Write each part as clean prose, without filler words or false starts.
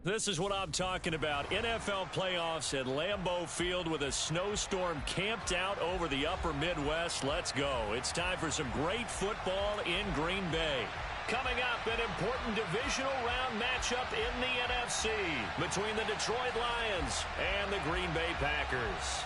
This is what I'm talking about. NFL playoffs at Lambeau Field with a snowstorm camped out over the upper Midwest. Let's go. It's time for some great football in Green Bay. Coming up, an important divisional round matchup in the NFC between the Detroit Lions and the Green Bay Packers.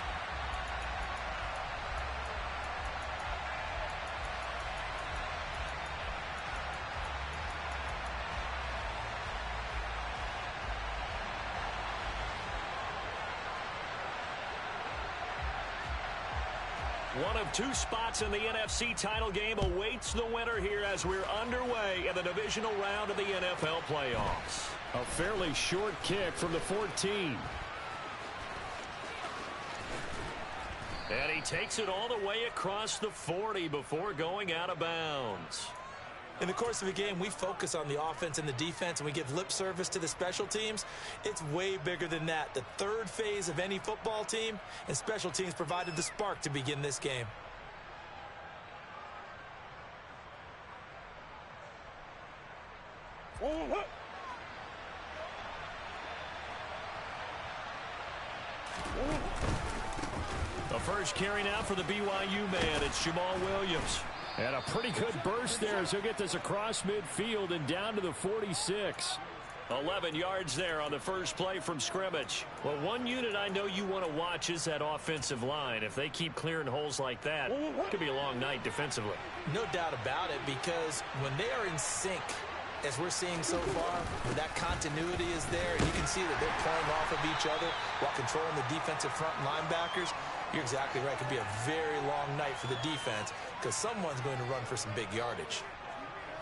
One of two spots in the NFC title game awaits the winner here as we're underway in the divisional round of the NFL playoffs. A fairly short kick from the 14. And he takes it all the way across the 40 before going out of bounds. In the course of a game, we focus on the offense and the defense, and we give lip service to the special teams. It's way bigger than that. The third phase of any football team, and special teams provided the spark to begin this game. The first carry now for the BYU man. It's Jamal Williams. And a pretty good burst there as he'll get this across midfield and down to the 46. 11 yards there on the first play from scrimmage. Well, one unit I know you want to watch is that offensive line. If they keep clearing holes like that, it could be a long night defensively. No doubt about it, because when they are in sync, as we're seeing so far, where that continuity is there, and you can see that they're playing off of each other while controlling the defensive front linebackers, you're exactly right. It could be a very long night for the defense because someone's going to run for some big yardage.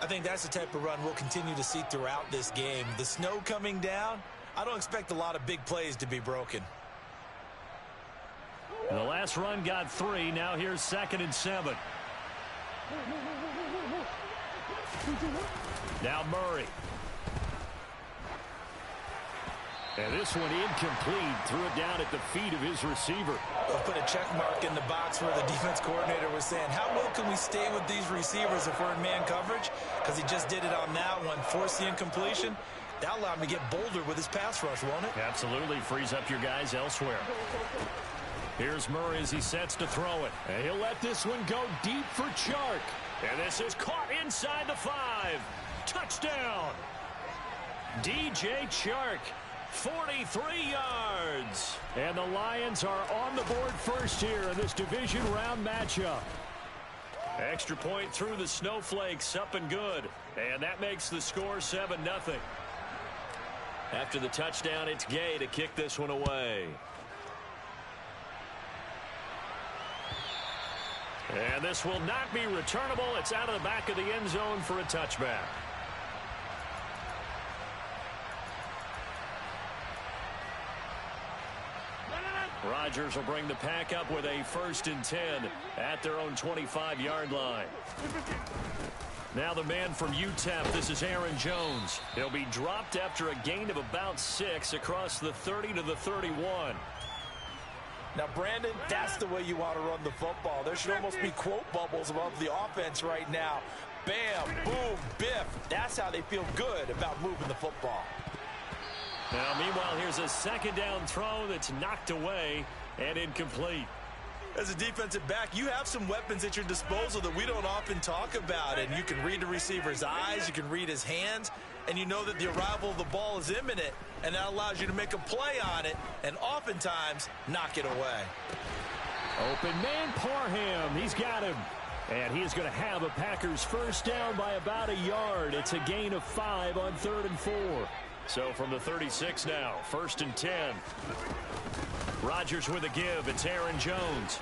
I think that's the type of run we'll continue to see throughout this game. The snow coming down, I don't expect a lot of big plays to be broken. And the last run got 3. Now here's 2nd and 7. Now Murray. And this one incomplete. Threw it down at the feet of his receiver. I'll put a check mark in the box where the defense coordinator was saying, how well can we stay with these receivers if we're in man coverage? Because he just did it on that one, forced the incompletion. That'll allow him to get bolder with his pass rush, won't it? Absolutely. Frees up your guys elsewhere. Here's Murray as he sets to throw it. And he'll let this one go deep for Chark. And this is caught inside the 5. Touchdown. DJ Chark. 43 yards. And the Lions are on the board first here in this division round matchup. Extra point through the snowflakes, up and good. And that makes the score 7-0. After the touchdown, it's Gay to kick this one away. And this will not be returnable. It's out of the back of the end zone for a touchback. Rodgers will bring the pack up with a 1st and 10 at their own 25-yard line. Now the man from UTEP, this is Aaron Jones. He'll be dropped after a gain of about 6 across the 30 to the 31. Now, Brandon, that's the way you want to run the football. There should almost be quote bubbles above the offense right now. Bam, boom, biff. That's how they feel good about moving the football. Now, meanwhile, here's a 2nd down throw that's knocked away and incomplete. As a defensive back, you have some weapons at your disposal that we don't often talk about. And you can read the receiver's eyes, you can read his hands, and you know that the arrival of the ball is imminent. And that allows you to make a play on it and oftentimes knock it away. Open man, Parham. He's got him. And he is going to have a Packers 1st down by about a yard. It's a gain of 5 on 3rd and 4. So from the 36 now, 1st and 10. Rodgers with a give. It's Aaron Jones.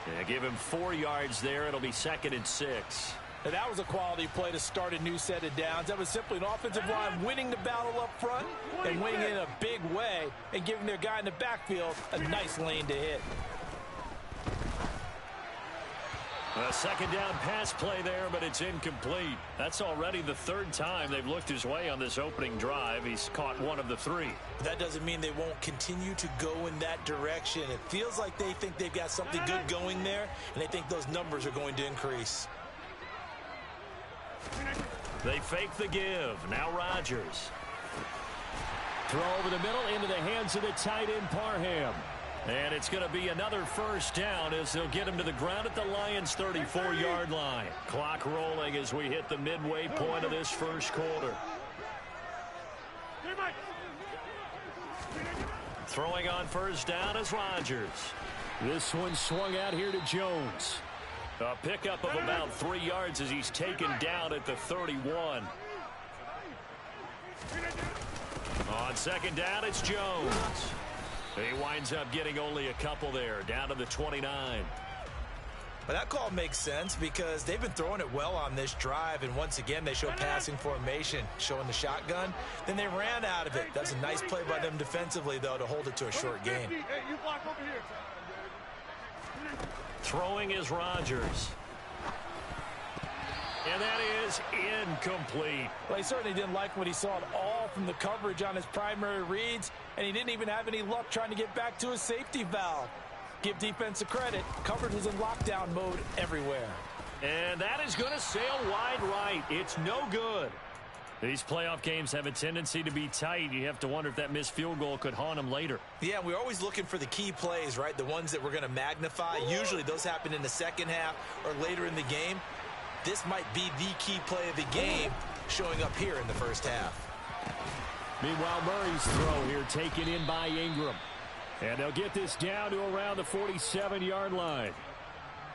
They give him 4 yards there. It'll be 2nd and 6. Now that was a quality play to start a new set of downs. That was simply an offensive line winning the battle up front and winning in a big way and giving their guy in the backfield a nice lane to hit. A 2nd down pass play there, but it's incomplete. That's already the 3rd time they've looked his way on this opening drive. He's caught 1 of the 3. That doesn't mean they won't continue to go in that direction. It feels like they think they've got something good going there, and they think those numbers are going to increase. They fake the give. Now Rodgers. Throw over the middle into the hands of the tight end, Parham. And it's going to be another first down as they'll get him to the ground at the Lions' 34-yard line. Clock rolling as we hit the midway point of this first quarter. Throwing on first down is Rodgers. This one swung out here to Jones. A pickup of about 3 yards as he's taken down at the 31. On second down, it's Jones. He winds up getting only a couple there, down to the 29. But that call makes sense because they've been throwing it well on this drive, and once again they show passing formation, showing the shotgun. Then they ran out of it. That's a nice play by them defensively, though, to hold it to a short game. Throwing is Rodgers. And that is incomplete. Well, he certainly didn't like what he saw at all from the coverage on his primary reads, and he didn't even have any luck trying to get back to his safety valve. Give defense a credit. Coverage was in lockdown mode everywhere. And that is going to sail wide right. It's no good. These playoff games have a tendency to be tight. You have to wonder if that missed field goal could haunt them later. Yeah, we're always looking for the key plays, right? The ones that we're going to magnify. Usually those happen in the second half or later in the game. This might be the key play of the game showing up here in the first half. Meanwhile, Murray's throw here taken in by Ingram. And they'll get this down to around the 47-yard line.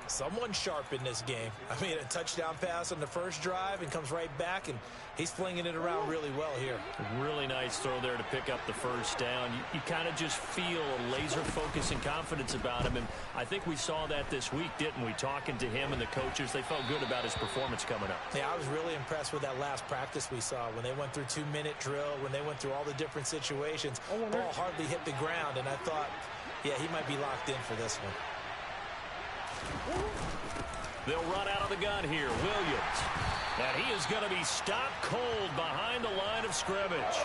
Someone sharp in this game. I mean, a touchdown pass on the first drive and comes right back, and he's flinging it around really well here. Really nice throw there to pick up the first down. You kind of just feel a laser focus and confidence about him, and I think we saw that this week, didn't we? Talking to him and the coaches, they felt good about his performance coming up. Yeah, I was really impressed with that last practice we saw when they went through 2-minute drill, when they went through all the different situations. Ball hardly hit the ground, and I thought, yeah, he might be locked in for this one. They'll run out of the gun here. Williams. And he is going to be stopped cold behind the line of scrimmage.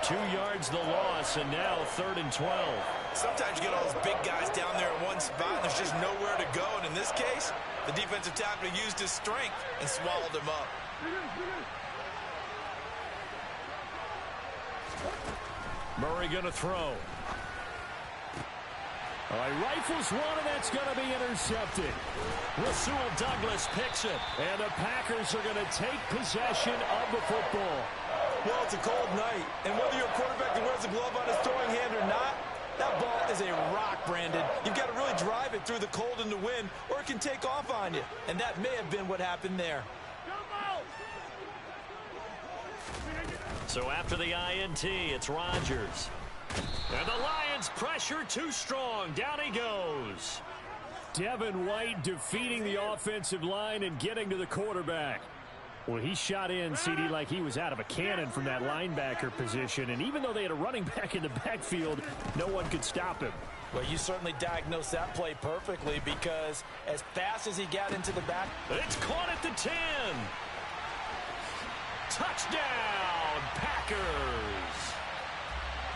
2 yards the loss, and now 3rd and 12. Sometimes you get all those big guys down there in one spot, and there's just nowhere to go. And in this case, the defensive tackle used his strength and swallowed him up. Murray going to throw. All right, rifles one, and that's going to be intercepted. Rasul Douglas picks it, and the Packers are going to take possession of the football. Well, it's a cold night, and whether you're a quarterback that wears a glove on his throwing hand or not, that ball is a rock, Brandon. You've got to really drive it through the cold and the wind, or it can take off on you, and that may have been what happened there. So after the INT, it's Rodgers. And the Lions pressure too strong. Down he goes. Devin White defeating the offensive line and getting to the quarterback. Well, he shot in, CD, like he was out of a cannon from that linebacker position. And even though they had a running back in the backfield, no one could stop him. Well, you certainly diagnosed that play perfectly because as fast as he got into the back. It's caught at the 10. Touchdown, Packers.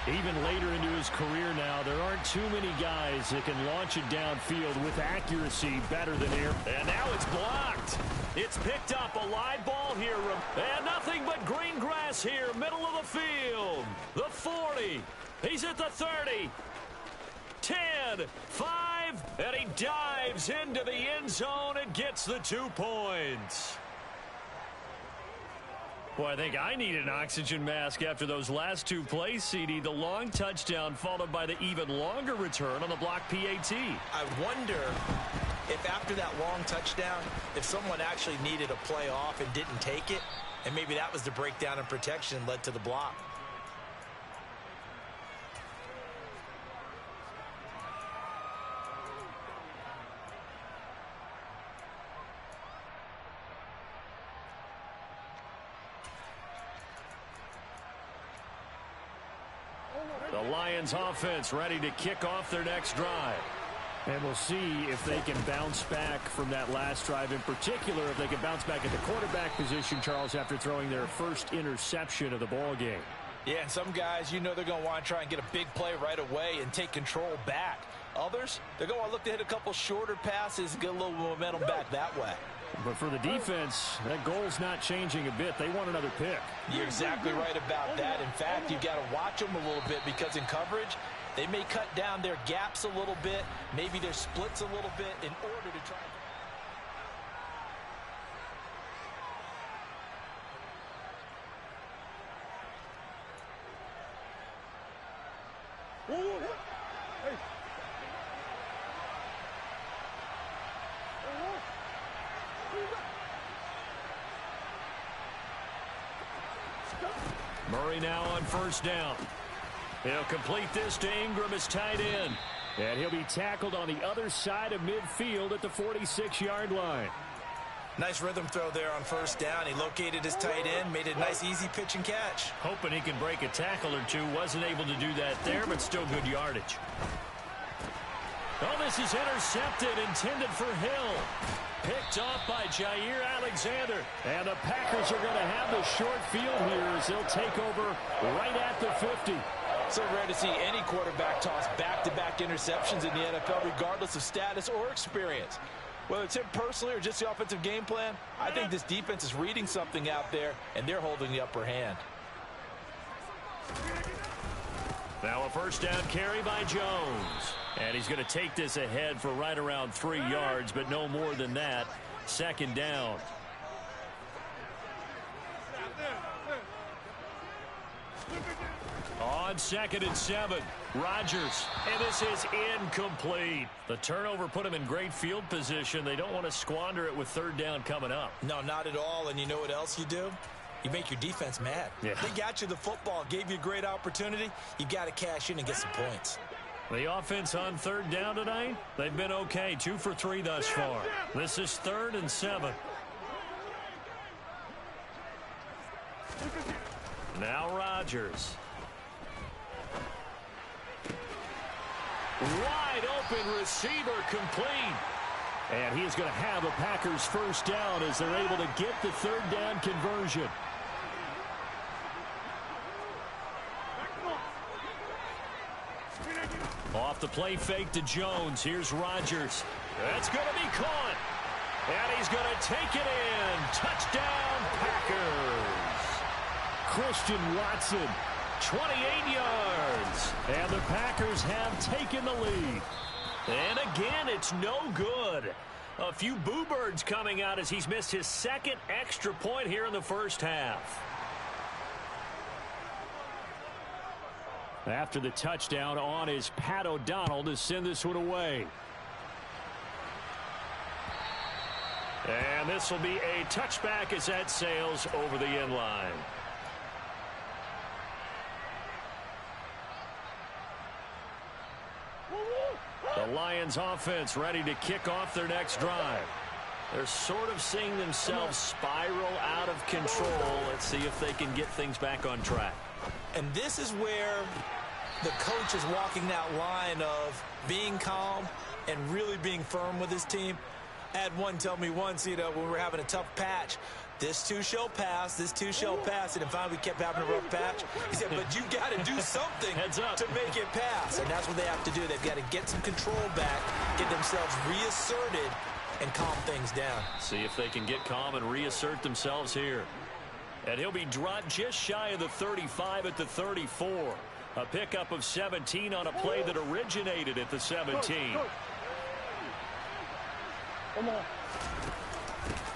Even later into his career now, there aren't too many guys that can launch it downfield with accuracy better than air. And now it's blocked. It's picked up, a live ball here. And nothing but green grass here, middle of the field. The 40. He's at the 30. 10, 5, and he dives into the end zone and gets the 2 points. Boy, I think I need an oxygen mask after those last 2 plays, CD. The long touchdown followed by the even longer return on the block PAT. I wonder if after that long touchdown, if someone actually needed a play off and didn't take it, and maybe that was the breakdown in protection led to the block. The Lions offense ready to kick off their next drive. And we'll see if they can bounce back from that last drive. In particular, if they can bounce back at the quarterback position, Charles, after throwing their first interception of the ball game. Yeah, and some guys, you know they're going to want to try and get a big play right away and take control back. Others, they're going to look to hit a couple shorter passes and get a little momentum back that way. But for the defense, that goal's not changing a bit. They want another pick. You're exactly right about that. In fact, you've got to watch them a little bit because in coverage, they may cut down their gaps a little bit, maybe their splits a little bit in order to try. Murray now on first down. He'll complete this to Ingram as tight end. And he'll be tackled on the other side of midfield at the 46-yard line. Nice rhythm throw there on first down. He located his tight end, made a nice easy pitch and catch. Hoping he can break a tackle or two. Wasn't able to do that there, but still good yardage. Oh, this is intercepted, intended for Hill. Picked off by Jair Alexander. And the Packers are going to have the short field here as they'll take over right at the 50. So rare to see any quarterback toss back-to-back interceptions in the NFL, regardless of status or experience. Whether it's him personally or just the offensive game plan, I think this defense is reading something out there, and they're holding the upper hand. Now a first down carry by Jones. And he's going to take this ahead for right around 3 yards, but no more than that. Second down. On 2nd and 7, Rodgers, and this is incomplete. The turnover put him in great field position. They don't want to squander it with third down coming up. No, not at all, and you know what else you do? You make your defense mad. Yeah. They got you the football, gave you a great opportunity. You got to cash in and get some points. The offense on third down tonight, they've been okay, 2 for 3 thus far. This is 3rd and 7. Now Rodgers. Wide open receiver complete. And he is going to have a Packers first down as they're able to get the third down conversion. Off the play fake to Jones. Here's Rodgers. That's going to be caught. And he's going to take it in. Touchdown, Packers. Christian Watson, 28 yards. And the Packers have taken the lead. And again, it's no good. A few boo birds coming out as he's missed his second extra point here in the first half. After the touchdown on is Pat O'Donnell to send this one away. And this will be a touchback as that sails over the end line. The Lions offense ready to kick off their next drive. They're sort of seeing themselves spiral out of control. Let's see if they can get things back on track. And this is where the coach is walking that line of being calm and really being firm with his team. I had one tell me once, when we were having a tough patch, this too shall pass, this too shall pass. And finally we kept having a rough patch. He said, but you got to do something to make it pass. And that's what they have to do. They've got to get some control back, get themselves reasserted, and calm things down. See if they can get calm and reassert themselves here. And he'll be dropped just shy of the 35 at the 34. A pickup of 17 on a play that originated at the 17.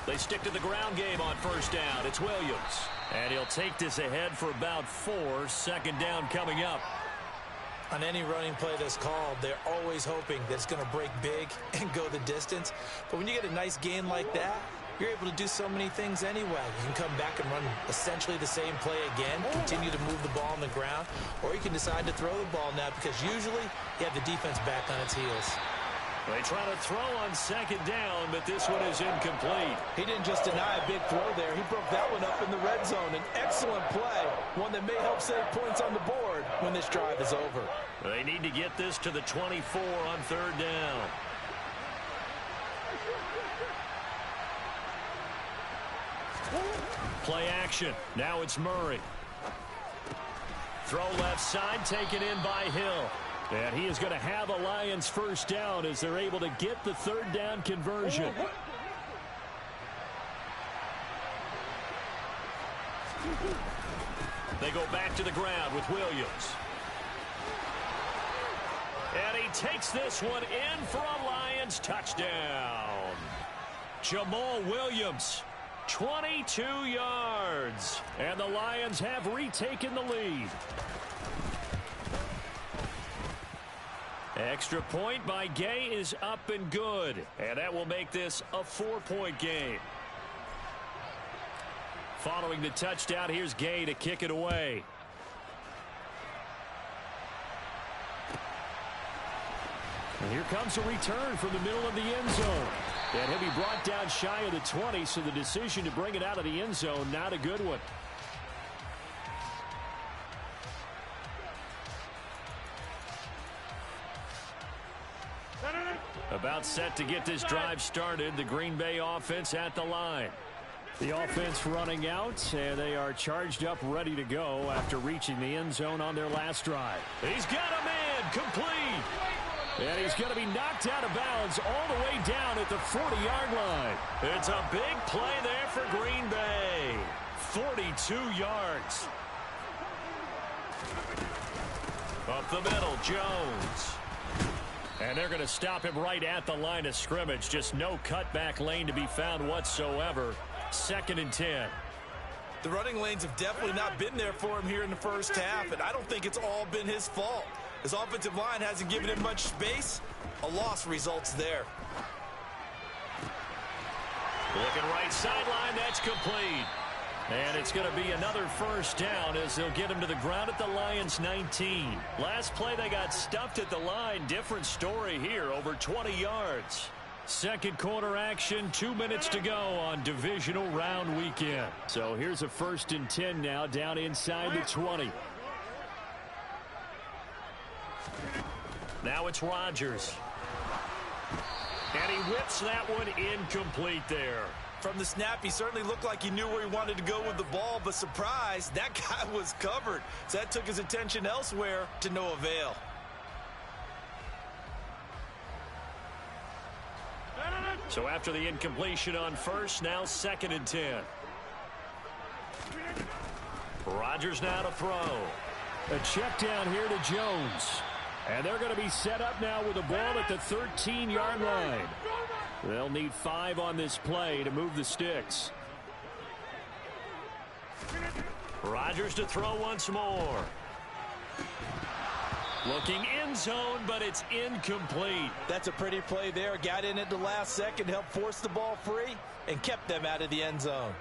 They stick to the ground game on first down. It's Williams. And he'll take this ahead for about 4. Second down coming up. On any running play that's called, they're always hoping that it's going to break big and go the distance. But when you get a nice gain like that, you're able to do so many things anyway. You can come back and run essentially the same play again, continue to move the ball on the ground, or you can decide to throw the ball now because usually you have the defense back on its heels. They try to throw on second down, but this one is incomplete. He didn't just deny a big throw there. He broke that one up in the red zone. An excellent play, one that may help save points on the board when this drive is over. They need to get this to the 24 on third down. Play action. Now it's Murray. Throw left side, taken in by Hill. And he is going to have a Lions first down as they're able to get the third down conversion. They go back to the ground with Williams. And he takes this one in for a Lions touchdown. Jamal Williams, 22 yards. And the Lions have retaken the lead. Extra point by Gay is up and good. And that will make this a 4-point game. Following the touchdown, here's Gay to kick it away. And here comes a return from the middle of the end zone. And he'll be brought down shy of the 20, so the decision to bring it out of the end zone, not a good one. About set to get this drive started, the Green Bay offense at the line. The offense running out, and they are charged up, ready to go after reaching the end zone on their last drive. He's got a man, complete. And he's going to be knocked out of bounds all the way down at the 40-yard line. It's a big play there for Green Bay. 42 yards. Up the middle, Jones. And they're going to stop him right at the line of scrimmage. Just no cutback lane to be found whatsoever. 2nd and 10. The running lanes have definitely not been there for him here in the first half, and I don't think it's all been his fault. His offensive line hasn't given him much space. A loss results there. Looking right sideline, that's complete. And it's going to be another first down as they'll get him to the ground at the Lions 19. Last play they got stuffed at the line. Different story here, over 20 yards. Second quarter action, 2 minutes to go on divisional round weekend. So here's a 1st and 10 now, down inside the 20. Now it's Rodgers. And he whips that one incomplete there. From the snap, he certainly looked like he knew where he wanted to go with the ball, but surprise, that guy was covered. So that took his attention elsewhere to no avail. So after the incompletion on first, now 2nd and 10. Rodgers now to throw. A check down here to Jones. And they're going to be set up now with the ball at the 13-yard line. They'll need 5 on this play to move the sticks. Rodgers to throw once more. Looking end zone, but it's incomplete. That's a pretty play there. Got in at the last second, helped force the ball free, and kept them out of the end zone.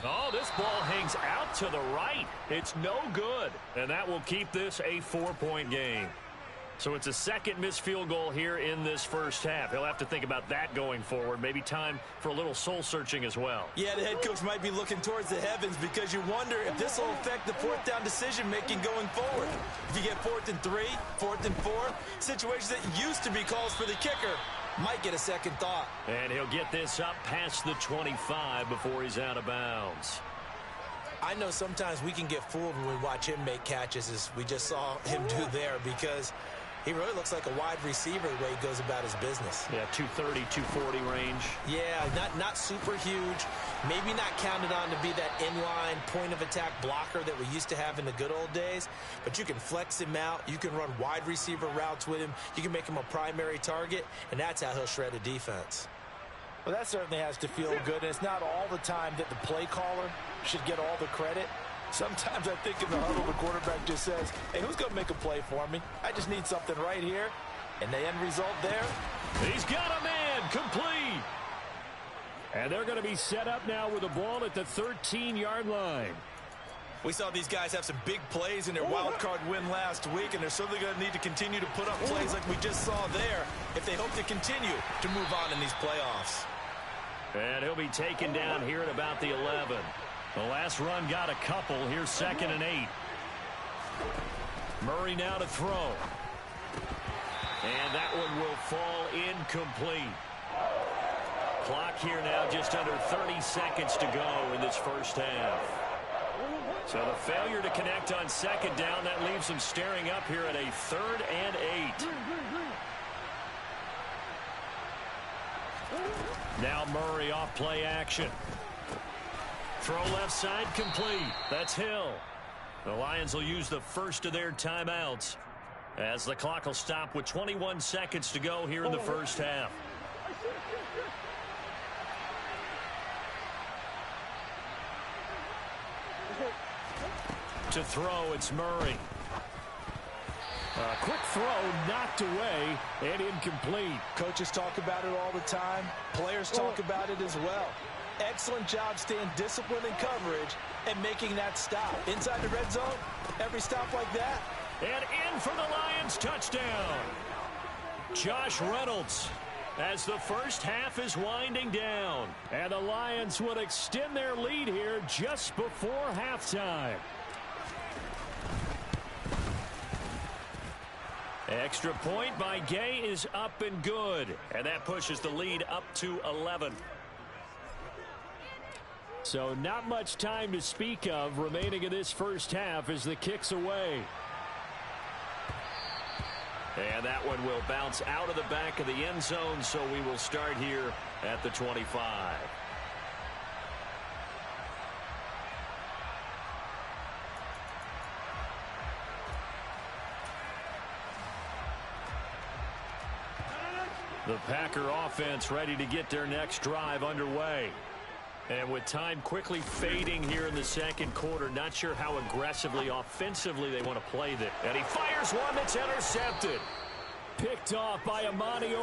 Oh, this ball hangs out to the right. It's no good. And that will keep this a 4-point game. So it's a second missed field goal here in this first half. He'll have to think about that going forward. Maybe time for a little soul-searching as well. Yeah, the head coach might be looking towards the heavens because you wonder if this will affect the 4th down decision-making going forward. If you get 4th and 3, 4th and 4, situations that used to be calls for the kicker might get a second thought. And he'll get this up past the 25 before he's out of bounds. I know sometimes we can get fooled when we watch him make catches, as we just saw him do there, because he really looks like a wide receiver the way he goes about his business. Yeah, 230, 240 range. Yeah, not super huge. Maybe not counted on to be that inline point-of-attack blocker that we used to have in the good old days. But you can flex him out. You can run wide receiver routes with him. You can make him a primary target, and that's how he'll shred a defense. Well, that certainly has to feel good. And it's not all the time that the play caller should get all the credit. Sometimes I think in the huddle, the quarterback just says, hey, who's going to make a play for me? I just need something right here. And the end result there. He's got a man, complete. And they're going to be set up now with the ball at the 13-yard line. We saw these guys have some big plays in their wild card win last week, and they're certainly going to need to continue to put up plays like we just saw there if they hope to continue to move on in these playoffs. And he'll be taken down here at about the 11. The last run got a couple. Here's 2nd and 8. Murray now to throw. And that one will fall incomplete. Clock here now just under 30 seconds to go in this first half. So the failure to connect on 2nd down, that leaves them staring up here at a 3rd and 8. Now Murray off play action. Throw left side complete. That's Hill. The Lions will use the first of their timeouts as the clock will stop with 21 seconds to go here in the first half. To throw, it's Murray. A quick throw knocked away and incomplete. Coaches talk about it all the time. Players talk about it as well. Excellent job staying disciplined in coverage and making that stop. Inside the red zone, every stop like that. And in for the Lions touchdown. Josh Reynolds as the first half is winding down. And the Lions will extend their lead here just before halftime. Extra point by Gay is up and good. And that pushes the lead up to 11. So not much time to speak of remaining in this first half as the kick's away. And that one will bounce out of the back of the end zone, so we will start here at the 25. The Packer offense ready to get their next drive underway. And with time quickly fading here in the second quarter, not sure how aggressively, offensively they want to play this. And he fires one that's intercepted. Picked off by Amani.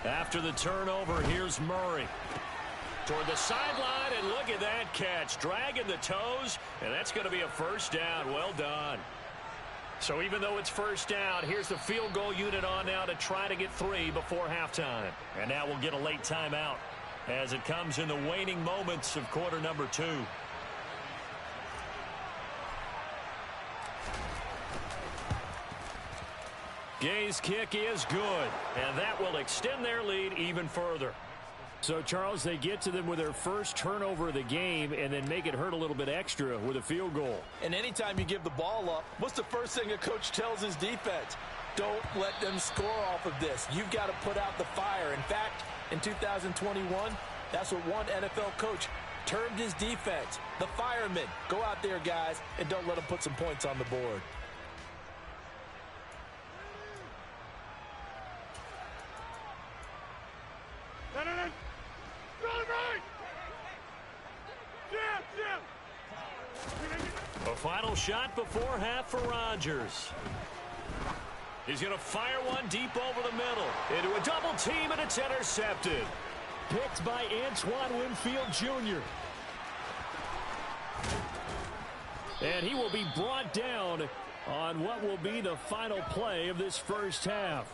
After the turnover, here's Murray. Toward the sideline, and look at that catch. Dragging the toes, and that's going to be a first down. Well done. So even though it's first down, here's the field goal unit on now to try to get 3 before halftime. And now we'll get a late timeout as it comes in the waning moments of quarter number 2. Gay's kick is good, and that will extend their lead even further. So, Charles, they get to them with their first turnover of the game and then make it hurt a little bit extra with a field goal. And anytime you give the ball up, what's the first thing a coach tells his defense? Don't let them score off of this. You've got to put out the fire. In fact, in 2021, that's what one NFL coach termed his defense. The firemen. Go out there, guys, and don't let them put some points on the board. A final shot before half for Rodgers. He's going to fire one deep over the middle. Into a double team, and it's intercepted. Picked by Antoine Winfield Jr. And he will be brought down on what will be the final play of this first half.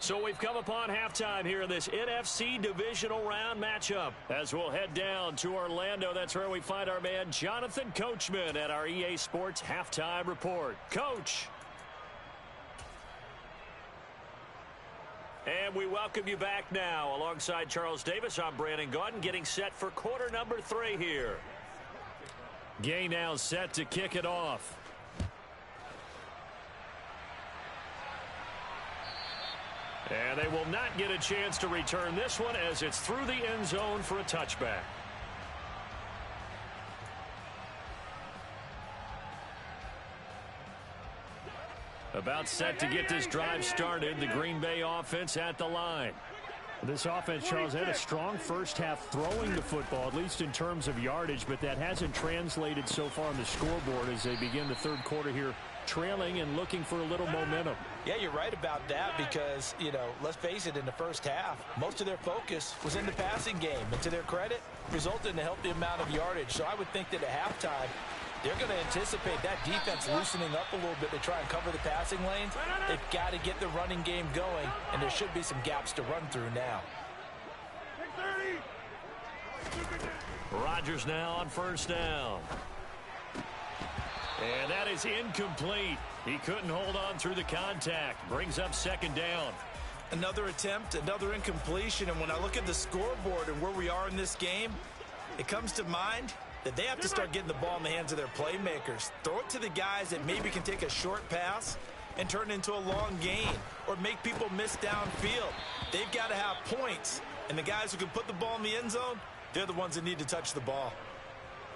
So we've come upon halftime here in this NFC divisional round matchup. As we'll head down to Orlando, that's where we find our man Jonathan Coachman at our EA Sports Halftime Report. Coach. And we welcome you back now. Alongside Charles Davis, I'm Brandon Gaudin, getting set for quarter number 3 here. Gay now set to kick it off. And they will not get a chance to return this one as it's through the end zone for a touchback. About set to get this drive started. The Green Bay offense at the line. This offense, Charles, had a strong first half throwing the football, at least in terms of yardage, but that hasn't translated so far on the scoreboard as they begin the third quarter here trailing and looking for a little momentum. Yeah, you're right about that because, let's face it, in the first half, most of their focus was in the passing game. And to their credit, resulted in a healthy amount of yardage. So I would think that at halftime, they're going to anticipate that defense loosening up a little bit to try and cover the passing lanes. They've got to get the running game going, and there should be some gaps to run through now. Rodgers now on first down. And that is incomplete. He couldn't hold on through the contact. Brings up second down. Another attempt, another incompletion. And when I look at the scoreboard and where we are in this game, it comes to mind that they have to start getting the ball in the hands of their playmakers. Throw it to the guys that maybe can take a short pass and turn it into a long gain or make people miss downfield. They've got to have points. And the guys who can put the ball in the end zone, they're the ones that need to touch the ball.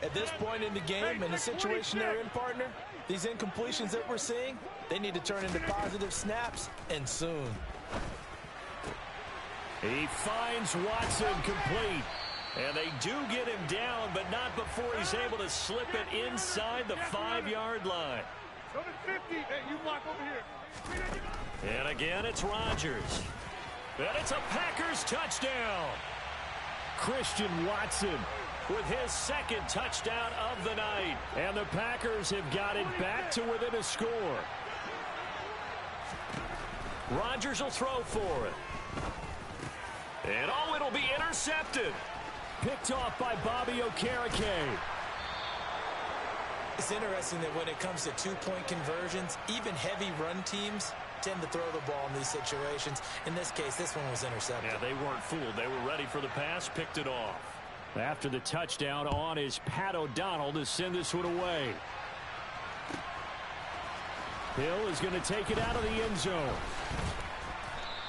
At this point in the game and the situation they're in, partner, these incompletions that we're seeing, they need to turn into positive snaps, and soon. He finds Watson complete. And they do get him down, but not before he's able to slip it inside the 5-yard line. Hey, you block over here. And again, it's Rodgers. And it's a Packers touchdown. Christian Watson with his second touchdown of the night. And the Packers have got it back to within a score. Rodgers will throw for it. And it'll be intercepted. Picked off by Bobby Okereke. It's interesting that when it comes to two-point conversions, even heavy run teams tend to throw the ball in these situations. In this case, this one was intercepted. Yeah, they weren't fooled. They were ready for the pass, picked it off. After the touchdown on is Pat O'Donnell to send this one away. Hill is going to take it out of the end zone.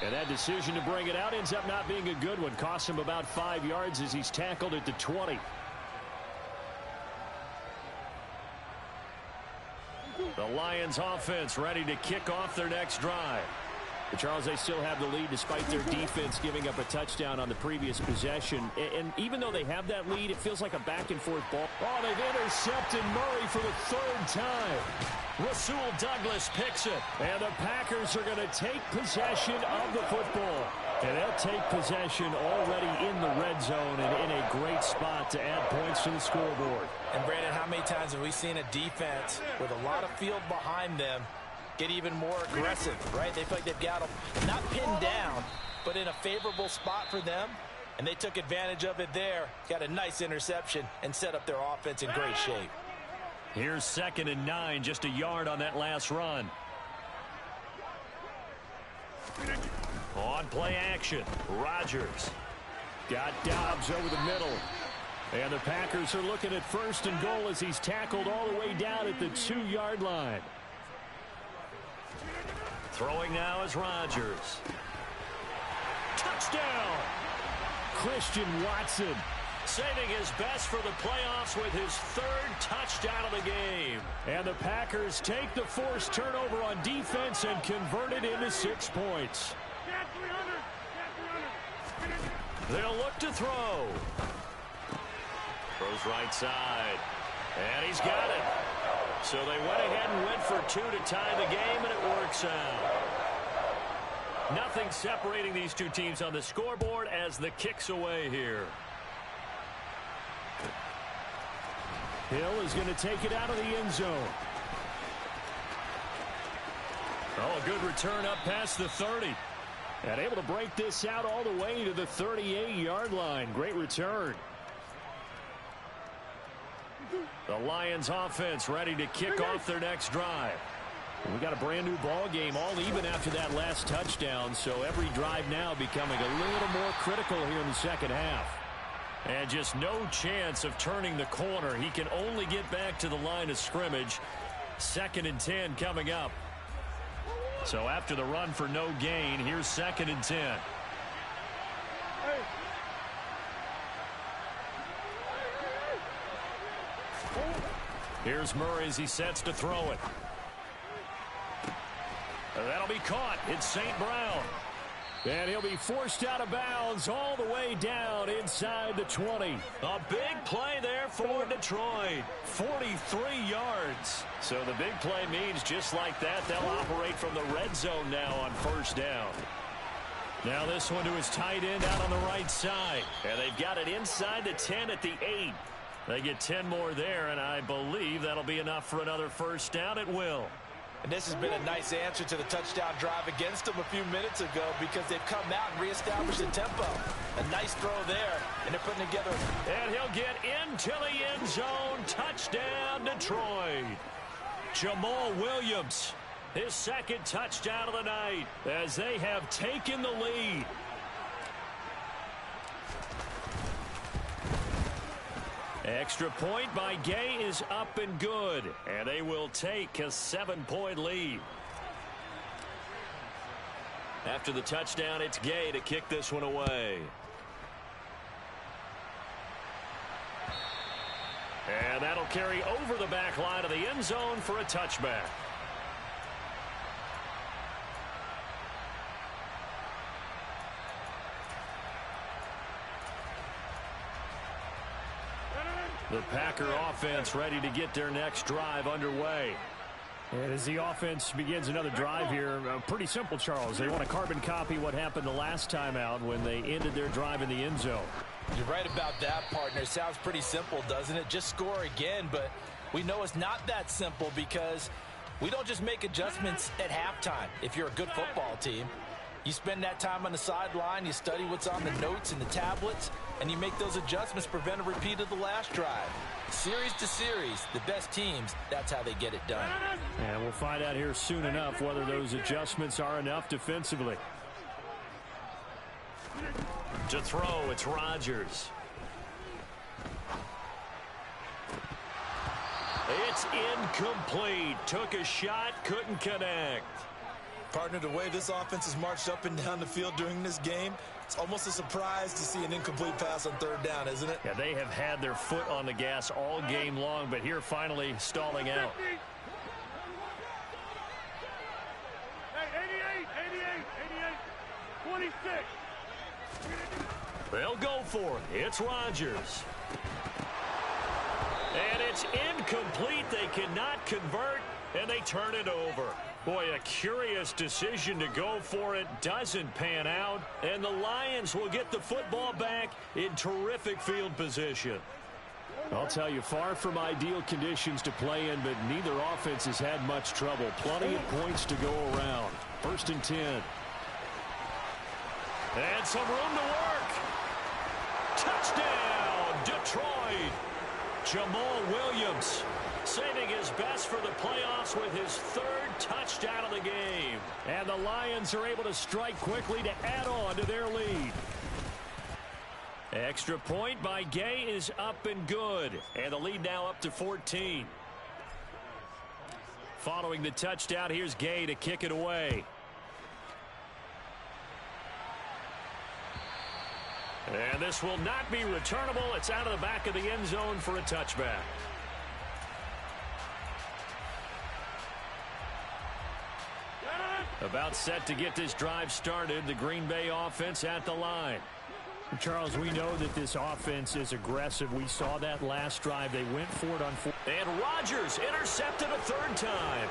And that decision to bring it out ends up not being a good one. Costs him about 5 yards as he's tackled at the 20. The Lions offense ready to kick off their next drive. But Charles, they still have the lead despite their defense giving up a touchdown on the previous possession. And even though they have that lead, it feels like a back-and-forth ball. Oh, they've intercepted Murray for the third time. Rasul Douglas picks it. And the Packers are going to take possession of the football. And they'll take possession already in the red zone and in a great spot to add points to the scoreboard. And, Brandon, how many times have we seen a defense with a lot of field behind them get even more aggressive, right? They feel like they've got them not pinned down, but in a favorable spot for them. And they took advantage of it there. Got a nice interception and set up their offense in great shape. Here's 2nd and 9, just a yard on that last run. On play action, Rodgers. Got Dobbs over the middle. And the Packers are looking at 1st and goal as he's tackled all the way down at the 2-yard line. Throwing now is Rodgers. Touchdown! Christian Watson. Saving his best for the playoffs with his 3rd touchdown of the game. And the Packers take the forced turnover on defense and convert it into 6 points. They'll look to throw. Throws right side. And he's got it. So they went ahead and went for 2 to tie the game, and it works out. Nothing separating these two teams on the scoreboard as the kick's away here. Hill is going to take it out of the end zone. Oh, a good return up past the 30. And able to break this out all the way to the 38-yard line. Great return. The Lions offense ready to kick off their next drive. We got a brand new ball game, all even after that last touchdown. So every drive now becoming a little more critical here in the second half. And just no chance of turning the corner. He can only get back to the line of scrimmage. 2nd and 10 coming up. So after the run for no gain, here's 2nd and 10. Here's Murray as he sets to throw it. That'll be caught. It's St. Brown. And he'll be forced out of bounds all the way down inside the 20. A big play there for Detroit. 43 yards. So the big play means just like that, they'll operate from the red zone now on first down. Now this one to his tight end out on the right side. And they've got it inside the 10 at the 8. They get 10 more there, and I believe that'll be enough for another first down. It will. And this has been a nice answer to the touchdown drive against them a few minutes ago because they've come out and reestablished the tempo. A nice throw there, and they're putting together. And he'll get into the end zone. Touchdown, Detroit. Jamal Williams, his second touchdown of the night as they have taken the lead. Extra point by Gay is up and good, and they will take a 7-point lead. After the touchdown, it's Gay to kick this one away. And that'll carry over the back line of the end zone for a touchback. The Packer offense ready to get their next drive underway. And as the offense begins another drive here, pretty simple, Charles. They want to carbon copy what happened the last time out when they ended their drive in the end zone. You're right about that, partner. It sounds pretty simple, doesn't it? Just score again, but we know it's not that simple because we don't just make adjustments at halftime if you're a good football team. You spend that time on the sideline, you study what's on the notes and the tablets, and you make those adjustments, prevent a repeat of the last drive. Series to series, the best teams, that's how they get it done. And we'll find out here soon enough whether those adjustments are enough defensively. To throw, it's Rodgers. It's incomplete. Took a shot, couldn't connect. Partner, the way this offense has marched up and down the field during this game, it's almost a surprise to see an incomplete pass on third down, isn't it? Yeah, they have had their foot on the gas all game long, but here finally stalling out. Hey, 88, 26. They'll go for it. It's Rodgers. And it's incomplete. They cannot convert, and they turn it over. Boy, a curious decision to go for it. Doesn't pan out, and the Lions will get the football back in terrific field position. I'll tell you, far from ideal conditions to play in, but neither offense has had much trouble. Plenty of points to go around. 1st and 10. And some room to work. Touchdown, Detroit. Jamal Williams saving his best for the playoffs with his 3rd touchdown of the game. And the Lions are able to strike quickly to add on to their lead. Extra point by Gay is up and good. And the lead now up to 14. Following the touchdown, here's Gay to kick it away. And this will not be returnable. It's out of the back of the end zone for a touchback. About set to get this drive started. The Green Bay offense at the line. Charles, we know that this offense is aggressive. We saw that last drive. They went for it on 4. And Rodgers intercepted a 3rd time.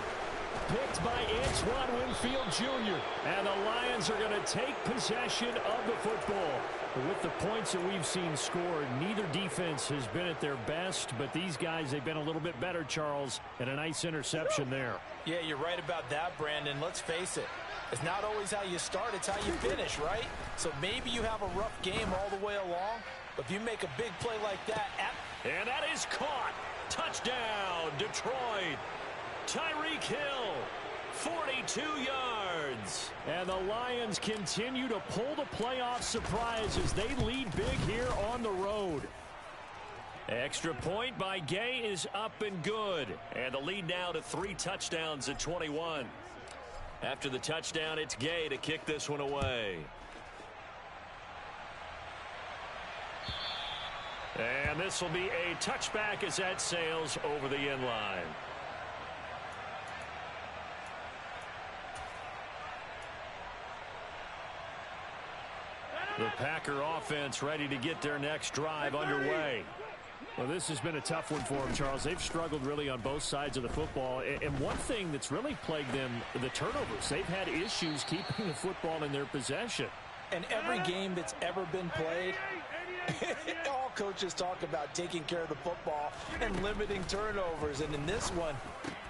Picked by Antoine Winfield Jr. And the Lions are going to take possession of the football. With the points that we've seen scored, neither defense has been at their best, but these guys, they've been a little bit better, Charles, and a nice interception there. Yeah, you're right about that, Brandon. Let's face it. It's not always how you start, it's how you finish, right? So maybe you have a rough game all the way along, but if you make a big play like that... And that is caught. Touchdown, Detroit. Tyreek Hill, 42 yards. And the Lions continue to pull the playoff surprise as they lead big here on the road. Extra point by Gay is up and good. And the lead now to 3 touchdowns at 21. After the touchdown, it's Gay to kick this one away. And this will be a touchback as that sails over the end line. The Packer offense ready to get their next drive underway. Well, this has been a tough one for them, Charles. They've struggled really on both sides of the football. And one thing that's really plagued them, the turnovers. They've had issues keeping the football in their possession. And every game that's ever been played, all coaches talk about taking care of the football and limiting turnovers. And in this one,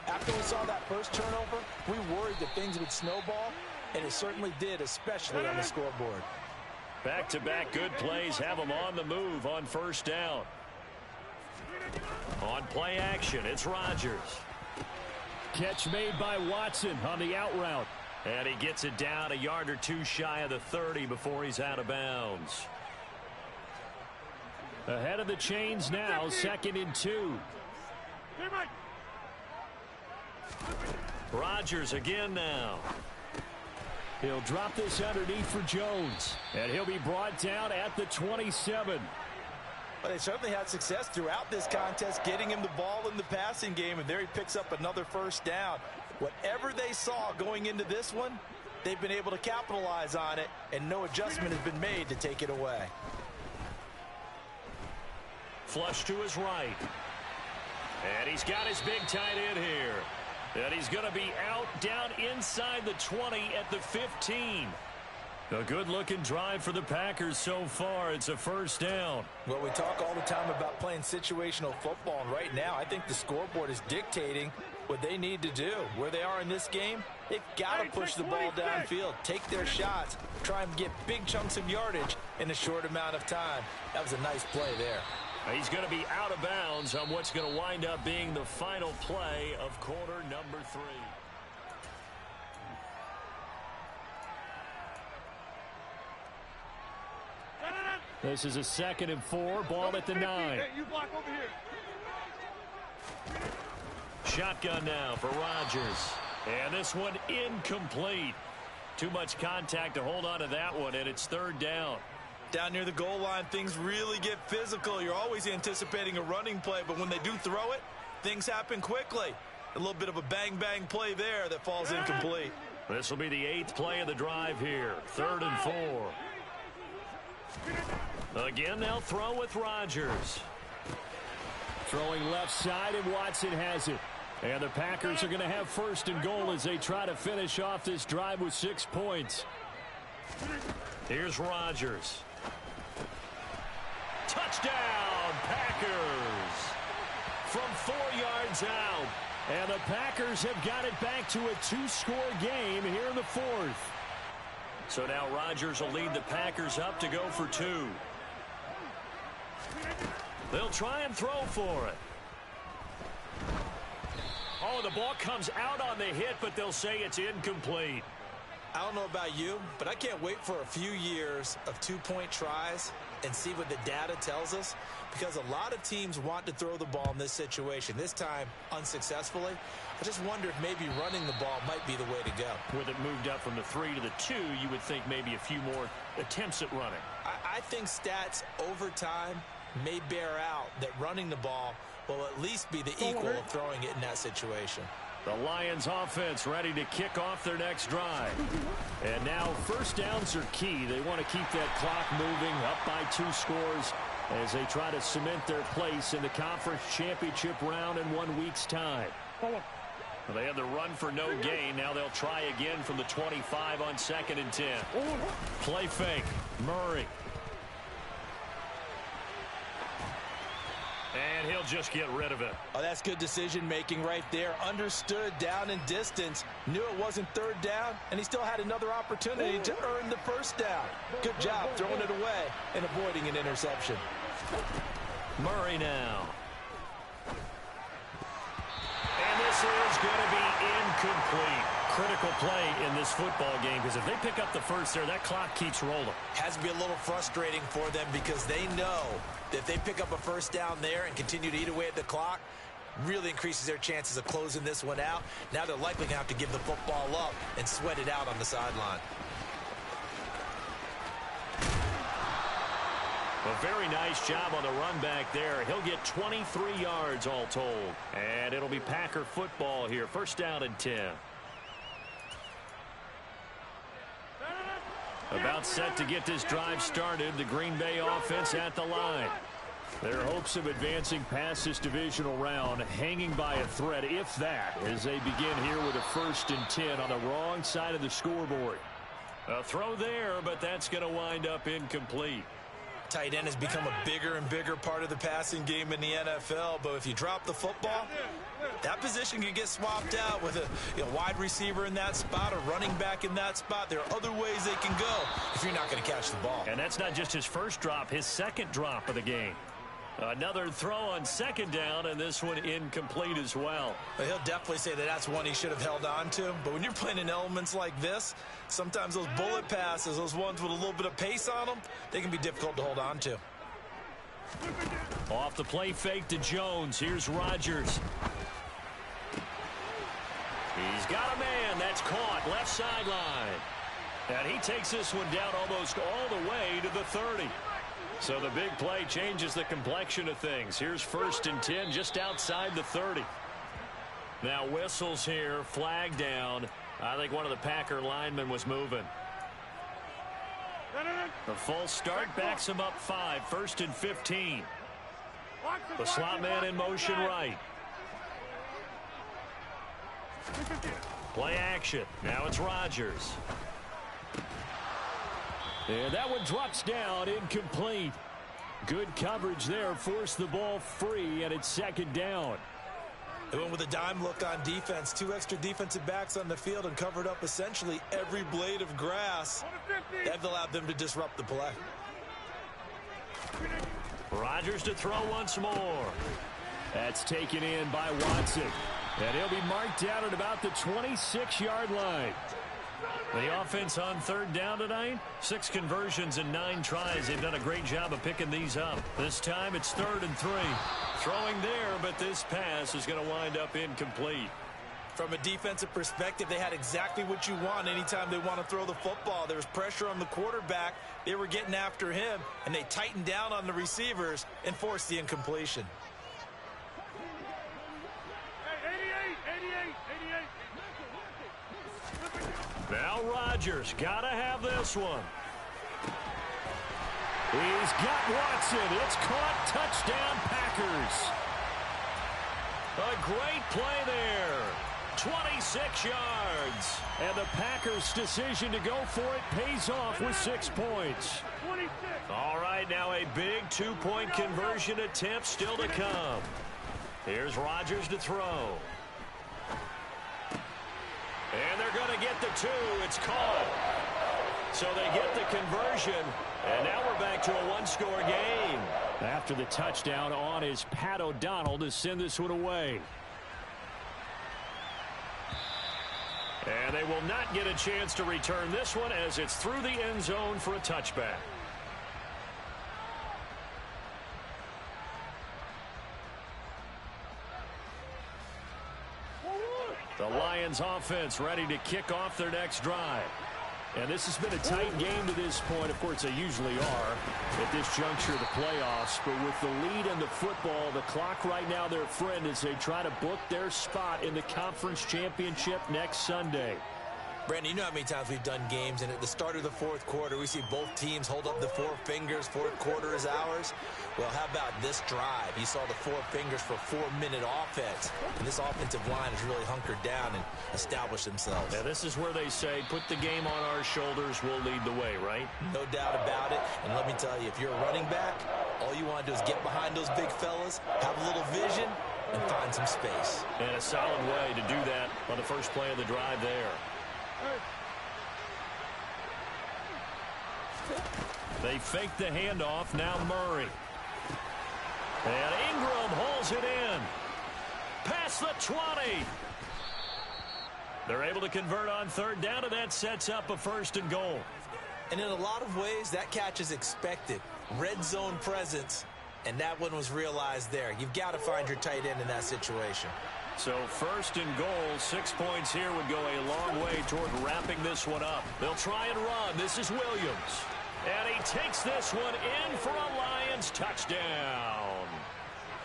after we saw that first turnover, we worried that things would snowball, and it certainly did, especially on the scoreboard. Back-to-back good plays have them on the move on first down. On play action, it's Rodgers. Catch made by Watson on the out route. And he gets it down a yard or two shy of the 30 before he's out of bounds. Ahead of the chains now, 2nd and 2. Rodgers again now. He'll drop this underneath for Jones. And he'll be brought down at the 27. But they certainly had success throughout this contest, getting him the ball in the passing game, and there he picks up another first down. Whatever they saw going into this one, they've been able to capitalize on it, and no adjustment has been made to take it away. Flush to his right. And he's got his big tight end here. And he's going to be out down inside the 20 at the 15. A good-looking drive for the Packers so far. It's a first down. Well, we talk all the time about playing situational football, and right now I think the scoreboard is dictating what they need to do. Where they are in this game, they've got to push the ball downfield, take their shots, try and get big chunks of yardage in a short amount of time. That was a nice play there. He's going to be out of bounds on what's going to wind up being the final play of quarter number 3. This is a 2nd and 4, ball at the 9. Hey, you block over here. Shotgun now for Rodgers. And this one incomplete. Too much contact to hold on to that one, and it's 3rd down. Down near the goal line, things really get physical. You're always anticipating a running play, but when they do throw it, things happen quickly. A little bit of a bang-bang play there that falls incomplete. This will be the 8th play of the drive here. 3rd and 4. Again, they'll throw with Rodgers. Throwing left side, and Watson has it. And the Packers are going to have 1st and goal as they try to finish off this drive with 6 points. Here's Rodgers. Touchdown, Packers! From 4 yards out. And the Packers have got it back to a 2-score game here in the 4th. So now Rodgers will lead the Packers up to go for 2. They'll try and throw for it. Oh, the ball comes out on the hit, but they'll say it's incomplete. I don't know about you, but I can't wait for a few years of 2-point tries and see what the data tells us, because a lot of teams want to throw the ball in this situation. This time, unsuccessfully. I just wonder if maybe running the ball might be the way to go. With it moved up from the 3 to the 2, you would think maybe a few more attempts at running. I think stats over time may bear out that running the ball will at least be the equal of throwing it in that situation. The Lions offense ready to kick off their next drive. And now 1st downs are key. They want to keep that clock moving up by 2 scores as they try to cement their place in the conference championship round in 1 week's time. Well, they had the run for no gain. Now they'll try again from the 25 on 2nd and 10. Play fake. Murray. And he'll just get rid of it. Oh, that's good decision-making right there. Understood down and distance. Knew it wasn't 3rd down, and he still had another opportunity to earn the 1st down. Good job throwing it away and avoiding an interception. Murray now. And this is going to be incomplete. Critical play in this football game, because if they pick up the 1st there, that clock keeps rolling. Has to be a little frustrating for them, because they know that if they pick up a 1st down there and continue to eat away at the clock, really increases their chances of closing this one out. Now they're likely going to have to give the football up and sweat it out on the sideline. A very nice job on the run back there. He'll get 23 yards all told. And it'll be Packer football here. 1st down and 10. About set to get this drive started. The Green Bay offense at the line. Their hopes of advancing past this divisional round hanging by a thread, if that, as they begin here with a 1st and 10 on the wrong side of the scoreboard. A throw there, but that's going to wind up incomplete. Tight end has become a bigger and bigger part of the passing game in the NFL, but if you drop the football, that position can get swapped out with a wide receiver in that spot, a running back in that spot. There are other ways they can go if you're not going to catch the ball. And that's not just his first drop, his second drop of the game. Another throw on 2nd down, and this one incomplete as well. But he'll definitely say that that's one he should have held on to. But when you're playing in elements like this, sometimes those bullet passes, those ones with a little bit of pace on them, they can be difficult to hold on to. Off the play fake to Jones. Here's Rodgers. He's got a man. That's caught. Left sideline. And he takes this one down almost all the way to the 30. So the big play changes the complexion of things. Here's 1st and 10 just outside the 30. Now whistles here, flag down. I think one of the Packer linemen was moving. The false start backs him up 5, 1st and 15. The slot man in motion right. Play action. Now it's Rodgers. And that one drops down, incomplete. Good coverage there, forced the ball free, and it's 2nd down. They went with a dime look on defense. 2 extra defensive backs on the field and covered up essentially every blade of grass. That allowed them to disrupt the play. Rodgers to throw once more. That's taken in by Watson. And he'll be marked down at about the 26-yard line. The offense on 3rd down tonight, 6 conversions and 9 tries. They've done a great job of picking these up. This time it's 3rd and 3. Throwing there, but this pass is going to wind up incomplete. From a defensive perspective, they had exactly what you want anytime they want to throw the football. There was pressure on the quarterback. They were getting after him, and they tightened down on the receivers and forced the incompletion. Now Rodgers got to have this one. He's got Watson. It's caught. Touchdown, Packers. A great play there. 26 yards. And the Packers' decision to go for it pays off with 6 points. 26. All right, now a big 2-point conversion attempt still to come. Here's Rodgers to throw. And they're going to get the 2. It's caught. So they get the conversion. And now we're back to a 1-score game. After the touchdown on is Pat O'Donnell to send this one away. And they will not get a chance to return this one as it's through the end zone for a touchback. The Lions offense ready to kick off their next drive. And this has been a tight game to this point. Of course, they usually are at this juncture of the playoffs. But with the lead in the football, the clock right now their friend as they try to book their spot in the conference championship next Sunday. Brandon, you know how many times we've done games, and at the start of the 4th quarter, we see both teams hold up the 4 fingers. 4th quarter is ours. Well, how about this drive? You saw the 4 fingers for 4-minute offense. And this offensive line has really hunkered down and established themselves. Now, this is where they say, put the game on our shoulders, we'll lead the way, right? No doubt about it. And let me tell you, if you're a running back, all you want to do is get behind those big fellas, have a little vision, and find some space. And a solid way to do that on the first play of the drive there. They fake the handoff. Now Murray. And Ingram hauls it in. Past the 20. They're able to convert on 3rd down, and that sets up a 1st and goal. And in a lot of ways, that catch is expected. Red zone presence, and that one was realized there. You've got to find your tight end in that situation. So 1st and goal, 6 points here would go a long way toward wrapping this one up. They'll try and run. This is Williams. And he takes this one in for a Lions touchdown.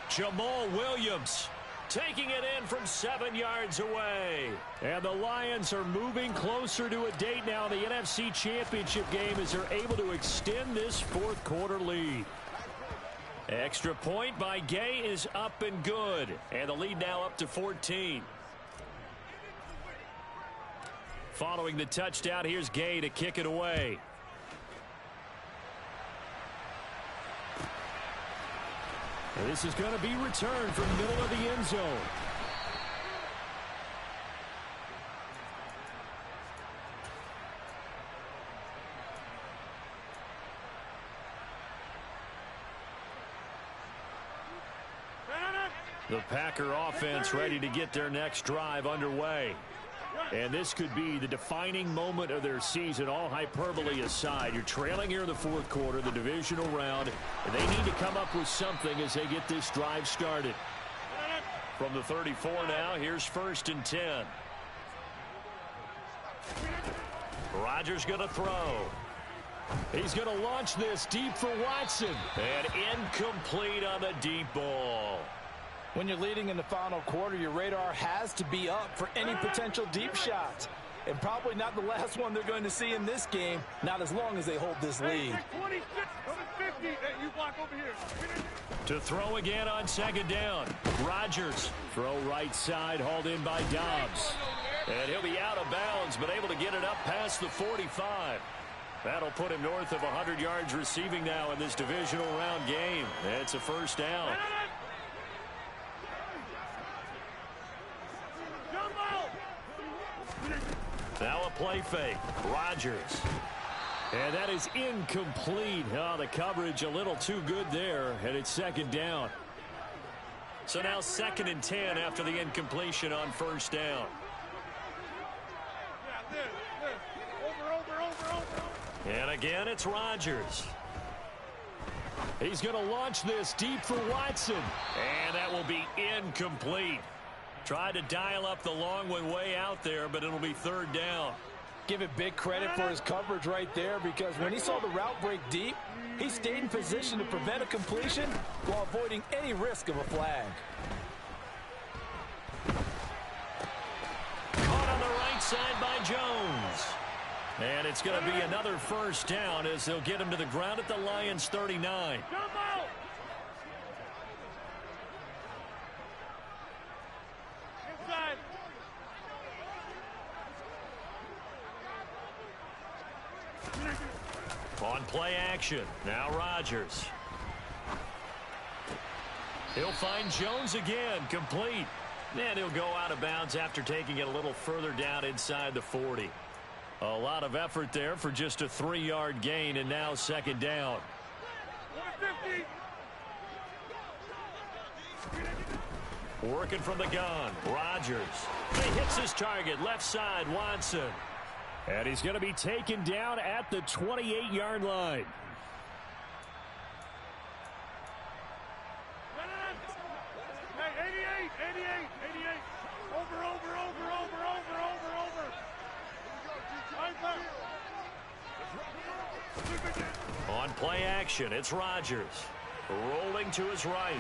Jamal Williams taking it in from 7 yards away. And the Lions are moving closer to a date now in the NFC Championship game as they're able to extend this fourth quarter lead. Extra point by Gay is up and good. And the lead now up to 14. Following the touchdown, here's Gay to kick it away. And this is going to be returned from the middle of the end zone. The Packer offense ready to get their next drive underway. And this could be the defining moment of their season, all hyperbole aside. You're trailing here in the fourth quarter, the divisional round, and they need to come up with something as they get this drive started. From the 34 now, here's 1st and 10. Rodgers going to throw. He's going to launch this deep for Watson. And incomplete on the deep ball. When you're leading in the final quarter, your radar has to be up for any potential deep shots. And probably not the last one they're going to see in this game, not as long as they hold this lead. 26, 50. Hey, you block over here. To throw again on 2nd down. Rodgers. Throw right side, hauled in by Dobbs. And he'll be out of bounds, but able to get it up past the 45. That'll put him north of 100 yards receiving now in this divisional round game. It's a 1st down. Now a play fake. Rodgers. And that is incomplete. Oh, the coverage a little too good there, and it's 2nd down. So now 2nd and 10 after the incompletion on 1st down. And again, it's Rodgers. He's going to launch this deep for Watson. And that will be incomplete. Tried to dial up the long one way out there, but it'll be 3rd down. Give it big credit for his coverage right there, because when he saw the route break deep, he stayed in position to prevent a completion while avoiding any risk of a flag. Caught on the right side by Jones. And it's going to be another 1st down as they'll get him to the ground at the Lions' 39. Jump out! Inside. On play action. Now Rodgers. He'll find Jones again. Complete. And he'll go out of bounds after taking it a little further down inside the 40. A lot of effort there for just a 3-yard gain, and now 2nd down. 150. Working from the gun. Rodgers. He hits his target. Left side, Watson. And he's going to be taken down at the 28-yard line. Hey, 88. Over. On play action, it's Rodgers. Rolling to his right.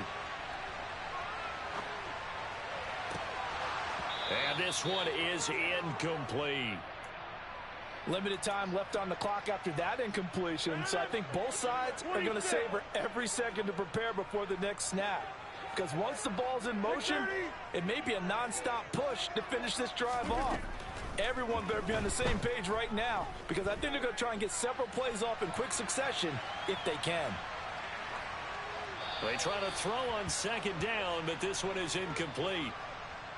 And this one is incomplete. Limited time left on the clock after that incompletion, so I think both sides are going to savor every second to prepare before the next snap. Because once the ball's in motion, it may be a non-stop push to finish this drive off. Everyone better be on the same page right now, because I think they're going to try and get several plays off in quick succession if they can. They try to throw on 2nd down, but this one is incomplete.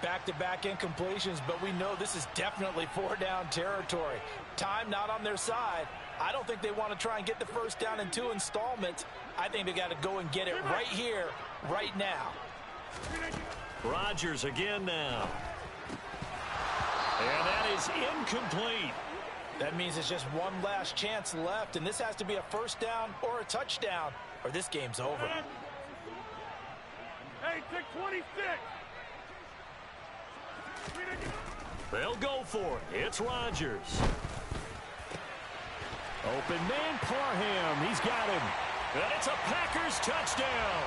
Back-to-back incompletions, but we know this is definitely 4-down territory. Time not on their side. I don't think they want to try and get the 1st down in 2 installments. I think they got to go and get it right here, right now. Rodgers again now. And that is incomplete. That means it's just one last chance left, and this has to be a 1st down or a touchdown, or this game's over. Hey, take 26. They'll go for it. It's Rodgers. Open man, Parham. He's got him. And it's a Packers touchdown.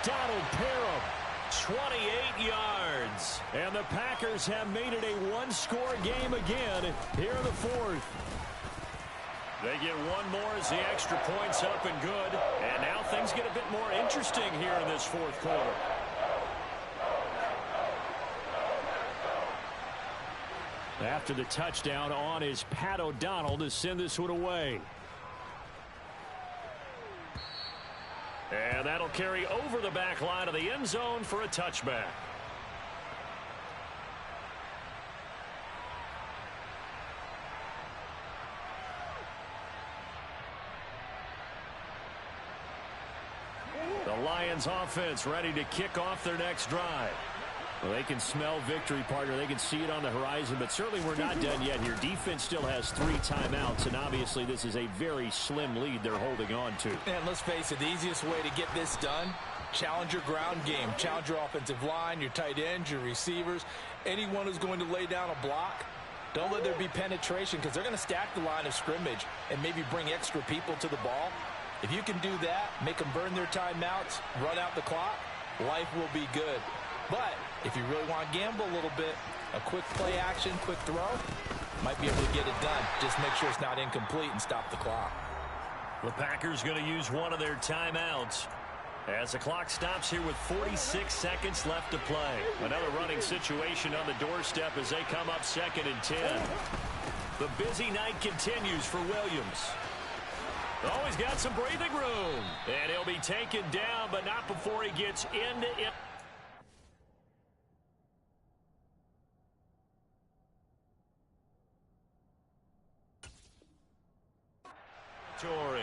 Donald Parham 28 yards. And the Packers have made it a one-score game again here in the fourth. They get one more as the extra point's up and good. And now things get a bit more interesting here in this fourth quarter. After the touchdown, on is Pat O'Donnell to send this one away. And that'll carry over the back line of the end zone for a touchback. The Lions offense ready to kick off their next drive. Well, they can smell victory, partner. They can see it on the horizon, but certainly we're not done yet here. Defense still has 3 timeouts, and obviously this is a very slim lead they're holding on to. And let's face it, the easiest way to get this done, challenge your ground game. Challenge your offensive line, your tight ends, your receivers, anyone who's going to lay down a block. Don't let there be penetration because they're going to stack the line of scrimmage and maybe bring extra people to the ball. If you can do that, make them burn their timeouts, run out the clock, life will be good. But if you really want to gamble a little bit, a quick play action, quick throw, might be able to get it done. Just make sure it's not incomplete and stop the clock. The Packers going to use one of their timeouts as the clock stops here with 46 seconds left to play. Another running situation on the doorstep as they come up 2nd and 10. The busy night continues for Williams. Oh, he's got some breathing room. And he'll be taken down, but not before he gets into it. Torrey.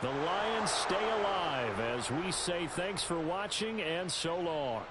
The Lions stay alive as we say thanks for watching and so long.